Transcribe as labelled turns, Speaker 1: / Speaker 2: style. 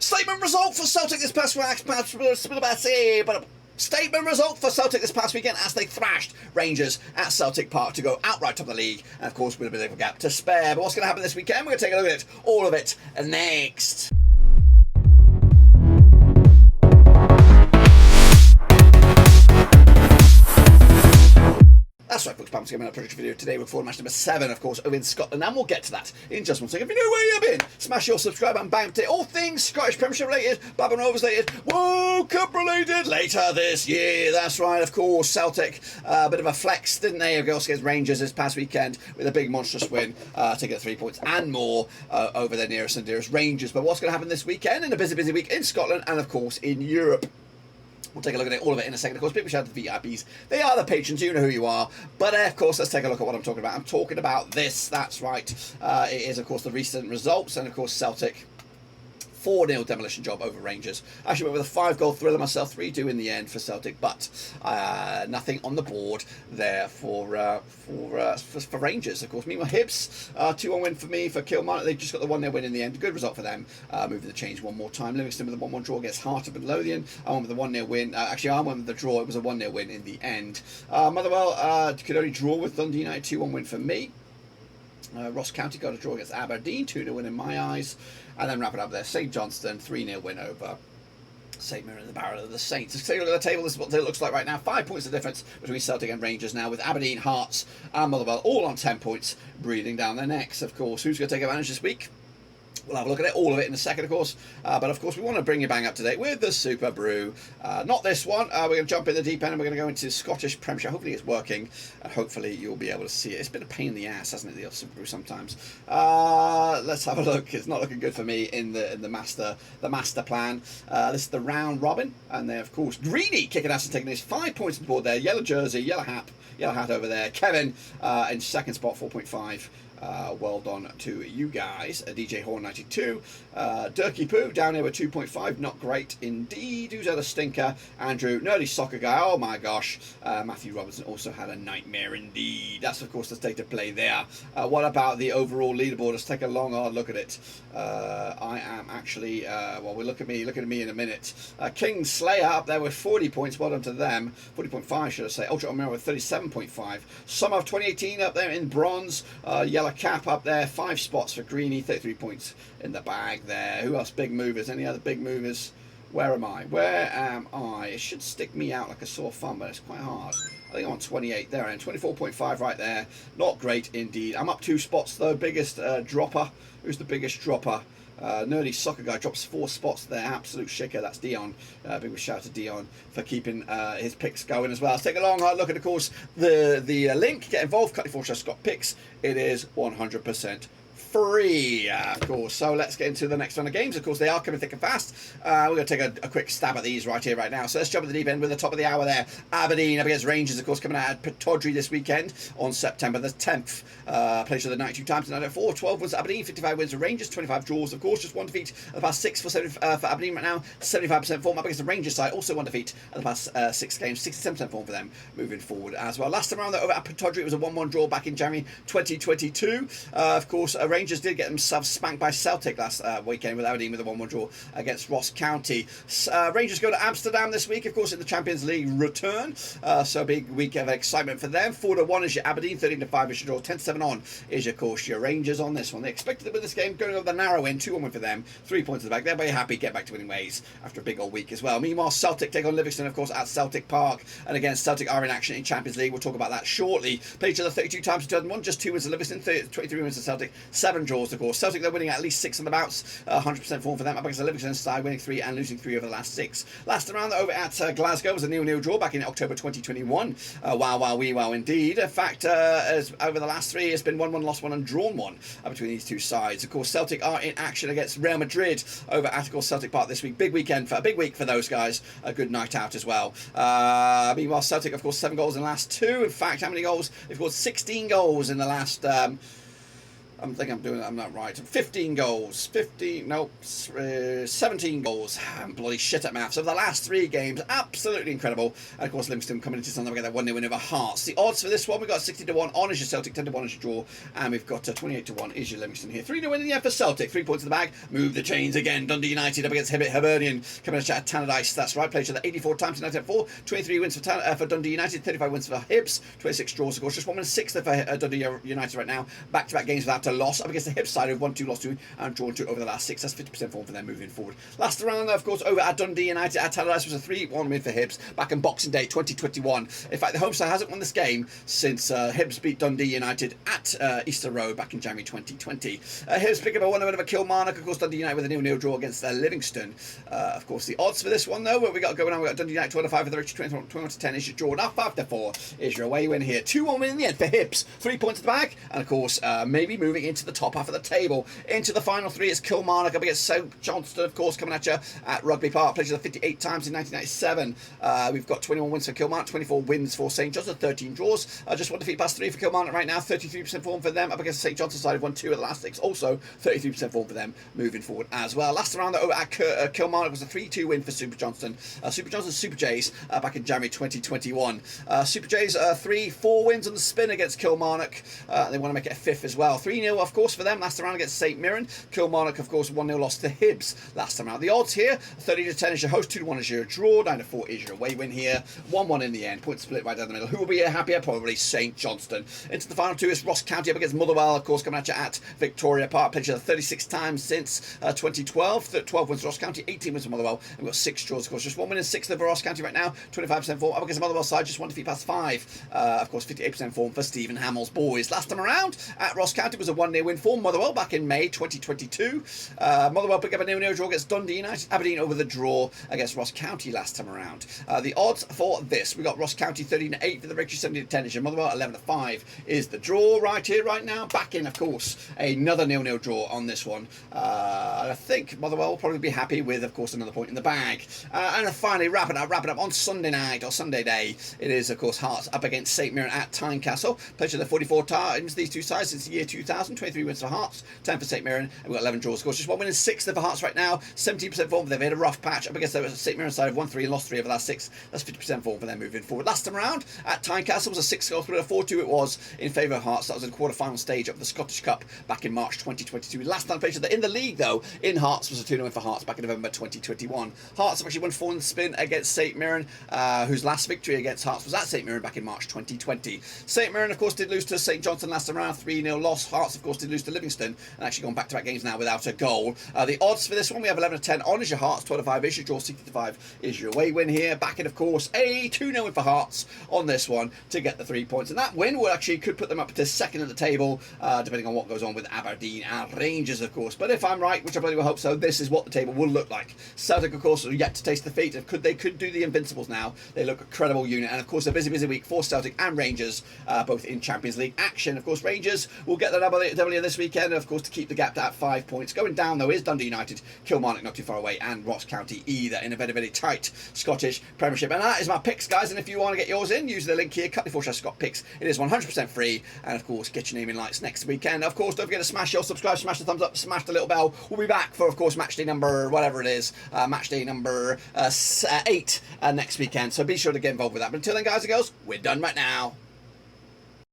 Speaker 1: Statement result for Celtic this past weekend as they thrashed Rangers at Celtic Park to go outright top of the league, and of course with a bit of a gap to spare. But what's going to happen this weekend? We're going to take a look at it, all of it, next. That's right, folks, Pam's giving a project video today before match number 7, of course, over in Scotland, and we'll get to that in just one second. If you know where you've been, smash your subscribe and bang to all things Scottish Premiership related, Babylon Rovers related, World Cup related later this year. That's right, of course, Celtic, a bit of a flex, didn't they, against Rangers this past weekend with a big monstrous win, taking 3 points and more over their nearest and dearest Rangers. But what's going to happen this weekend in a busy week in Scotland and, of course, in Europe? We'll take a look at all of it in a second. Of course, people shout out the VIPs. They are the patrons. You know who you are. But, of course, let's take a look at what I'm talking about. I'm talking about this. That's right. It is, of course, the recent results. And, of course, Celtic 4-0 demolition job over Rangers. Actually went with a 5-goal thriller myself, 3-2 in the end for Celtic, but nothing on the board there for Rangers. Of course, meanwhile, Hibs 2-1 win for me for Kilmarnock. They just got the 1-0 win in the end. Good result for them. Moving the change one more time. Livingston with a 1-1 draw against Heart of Midlothian. I went with the 1-0 win. Actually, I went with the draw. It was a 1-0 win in the end. Motherwell could only draw with Dundee United. 2-1 win for me. Ross County got a draw against Aberdeen, 2-0 win in my eyes. And then wrap it up there. St Johnstone, 3-0 win over St Mirren in the Barrel of the Saints. Let's take a look at the table. This is what it looks like right now. 5 points of difference between Celtic and Rangers now, with Aberdeen, Hearts and Motherwell all on 10 points, breathing down their necks. Of course, who's going to take advantage this week? We'll have a look at it, all of it in a second, of course. But, of course, we want to bring you bang up to date with the Super Brew. Not this one. We're going to jump in the deep end and we're going to go into Scottish Premiership. Hopefully it's working. And hopefully you'll be able to see it. It's been a pain in the ass, hasn't it, the Super Brew sometimes. Let's have a look. It's not looking good for me in the master plan. This is the round robin. And then, of course, Greeny kicking ass and taking his 5 points on the board there. Yellow jersey, yellow hat over there. Kevin in second spot, 4.5. Well done to you guys. DJ Horn 92. Durkey Poo down here with 2.5. Not great indeed. Who's had a stinker? Andrew, nerdy soccer guy. Oh my gosh. Matthew Robinson also had a nightmare indeed. That's of course the state of play there. What about the overall leaderboard? Let's take a long hard look at it. I am actually well, look at me in a minute. King Slayer up there with 40 points. Well done to them. 40.5 should I say. Ultra Omero with 37.5. Summer of 2018 up there in bronze. Yellow Cap up there, 5 spots for Greeny, 33 points in the bag there. Who else? Big movers. Any other big movers? Where am I? It should stick me out like a sore thumb, but it's quite hard. I think I'm on 28 there, and 24.5 right there. Not great indeed. I'm up 2 spots though. Biggest dropper. Who's the biggest dropper? Nerdy soccer guy drops 4 spots there. Absolute shicker. That's Dion. Big shout out to Dion for keeping his picks going as well. Let's take a long hard look at, of course, the link. Get involved. Cut4 Scott picks. It is 100% free, of course. So let's get into the next round of games. Of course, they are coming thick and fast. We're going to take a quick stab at these right here, right now. So let's jump at the deep end with the top of the hour there. Aberdeen up against Rangers, of course, coming out at Pittodrie this weekend on September the 10th. Place of the 92 times to 904. 12 wins Aberdeen, 55 wins for Rangers, 25 draws, of course. Just 1 defeat at the past 6 for Aberdeen right now. 75% form up against the Rangers side. Also 1 defeat at the past 6 games. 67% form for them moving forward as well. Last time around, over at Pittodrie, it was a 1-1 draw back in January 2022. Of course, Rangers did get themselves spanked by Celtic last weekend with Aberdeen with a 1-1 draw against Ross County. Rangers go to Amsterdam this week, of course, in the Champions League return. So a big week of excitement for them. 4-1 is your Aberdeen, 13-5 is your draw, 10-7 on is, of course, your Rangers on this one. They expected to win this game, going over the narrow end, 2-1 win for them, 3 points in the back. They're very happy, get back to winning ways after a big old week as well. Meanwhile, Celtic take on Livingston, of course, at Celtic Park. And again, Celtic are in action in Champions League. We'll talk about that shortly. Played each other 32 times in 2001, just 2 wins to Livingston, 23 wins to Celtic, 7 draws, of course. Celtic, they're winning at least 6 on the bouts, 100% form for them. Up against the Livingston side, winning 3 and losing 3 over the last 6. Last round over at Glasgow was a 0-0 draw back in October 2021. Wow indeed. In fact, as over the last 3, it's been 1-1, lost 1 and drawn 1 between these two sides. Of course, Celtic are in action against Real Madrid over at Celtic Park this week. Big week for those guys. A good night out as well. Meanwhile, Celtic, of course, 7 goals in the last 2. In fact, how many goals? They've scored 16 goals in the last I'm not right. 15 goals. 17 goals. I'm bloody shit at maths. Over the last 3 games, absolutely incredible. And of course, Livingston coming into Sunday, we get that 1-0 win over Hearts. The odds for this one, we've got 60-1 on as your Celtic, 10-1 as your draw, and we've got 28-1 is your Livingston here. 3-0 win in the end for Celtic. 3 points in the bag. Move the chains again. Dundee United up against Hibernian. Coming to chat at Tannadice. That's right. Played each other 84 times in 1904. 23 wins for Dundee United. 35 wins for Hibs. 26 draws, of course. Just 1 win 6 for Dundee United right now. Back-to-back games without a loss. Up against the Hibs side who've won 2, lost 2, and drawn 2 over the last 6. That's 50% form for them moving forward. Last round, of course, over at Dundee United at Tannadice was a 3-1 win for Hibs back in Boxing Day 2021. In fact, the home side hasn't won this game since Hibs beat Dundee United at Easter Road back in January 2020. Hibs pick up a 1-0 win over Kilmarnock. Of course, Dundee United with a 0-0 draw against Livingston. Of course, the odds for this one, though, what we got going on, we got Dundee United 2-5 for the Richie, 21-10 is your draw. Now 5-4 is your away win here. 2-1 win in the end for Hibs. 3 points at the back, and of course, maybe moving into the top half of the table. Into the final 3 is Kilmarnock up against Johnstone, of course, coming at you at Rugby Park. Played 58 times in 1997. We've got 21 wins for Kilmarnock, 24 wins for St Johnstone, 13 draws. Just 1 defeat past 3 for Kilmarnock right now. 33% form for them up against St Johnstone side. Have won 2 of the last 6. Also 33% form for them moving forward as well. Last round over at Kilmarnock was a 3-2 win for Super Johnstone. Super Jays back in January 2021. Super Jays 4 wins on the spin against Kilmarnock. They want to make it a 5th as well. 3-0 of course for them last round against St Mirren. Kilmarnock of course 1-0 loss to Hibs last time out. The odds here 30-10 is your host, 2-1 is your draw, 9-4 is your away win here. 1-1 in the end. Point split right down the middle. Who will be happier? Probably St Johnstone. Into the final 2 is Ross County up against Motherwell, of course, coming at you at Victoria Park. Played 36 times since 2012. 12 wins for Ross County, 18 wins for Motherwell, and we've got 6 draws, of course. Just 1 win and 6 for Ross County right now. 25% form up against the Motherwell side, just 1 defeat past 5. Of course, 58% form for Stephen Hamill's boys. Last time around at Ross County was a 1-0 win for Motherwell back in May 2022. Motherwell picked up a 0-0 draw against Dundee United. Aberdeen over the draw against Ross County last time around. The odds for this, we got Ross County 13-8 for the victory, 17-10 is your Motherwell, 11-5 is the draw right here, right now. Back in, of course, another 0-0 draw on this one. I think Motherwell will probably be happy with, of course, another point in the bag. And finally, wrapping up on Sunday night, or Sunday day, it is, of course, Hearts up against St Mirren at Tynecastle. Played the 44 times, these two sides, since the year 2000. 23 wins for Hearts, 10 for St Mirren, and we've got 11 draws, of course. Just 1 win and 6 there for Hearts right now. 17% form, they've had a rough patch up against the St Mirren side of 1-3 and lost 3 over the last 6. That's 50% form for them moving forward. Last time around at Tynecastle was a 6-goal split, a 4-2 it was in favour of Hearts. That was in the quarter-final stage of the Scottish Cup back in March 2022. Last time played in the league, though, in Hearts was a 2-0 win for Hearts back in November 2021. Hearts have actually won 4 in the spin against St Mirren, whose last victory against Hearts was at St Mirren back in March 2020. St Mirren, of course, did lose to St Johnstone last time around, 3-0 loss. Hearts, of course, did lose to Livingston and actually gone back-to-back games now without a goal. The odds for this one, we have 11-10 on is your Hearts, 12-5 is your draw, 60-5 is your away win here. Back in, of course, a 2-0 win for Hearts on this one to get the 3 points. And that win will actually could put them up to second at the table, depending on what goes on with Aberdeen and Rangers, of course. But if I'm right, which I believe will hope so, this is what the table will look like. Celtic, of course, are yet to taste defeat. They could do the Invincibles now. They look a credible unit. And, of course, a busy week for Celtic and Rangers, both in Champions League action. Of course, Rangers will get the W this weekend, of course, to keep the gap at 5 points. Going down, though, is Dundee United, Kilmarnock not too far away, and Ross County either in a very, very tight Scottish Premiership. And that is my picks, guys. And if you want to get yours in, use the link here, cut4Scott Picks. It is 100% free. And, of course, get your name in lights next weekend. Of course, don't forget to smash your subscribe, smash the thumbs up, smash the little bell. We'll be back for, of course, matchday number, whatever it is, matchday number 8 next weekend. So be sure to get involved with that. But until then, guys and girls, we're done right now.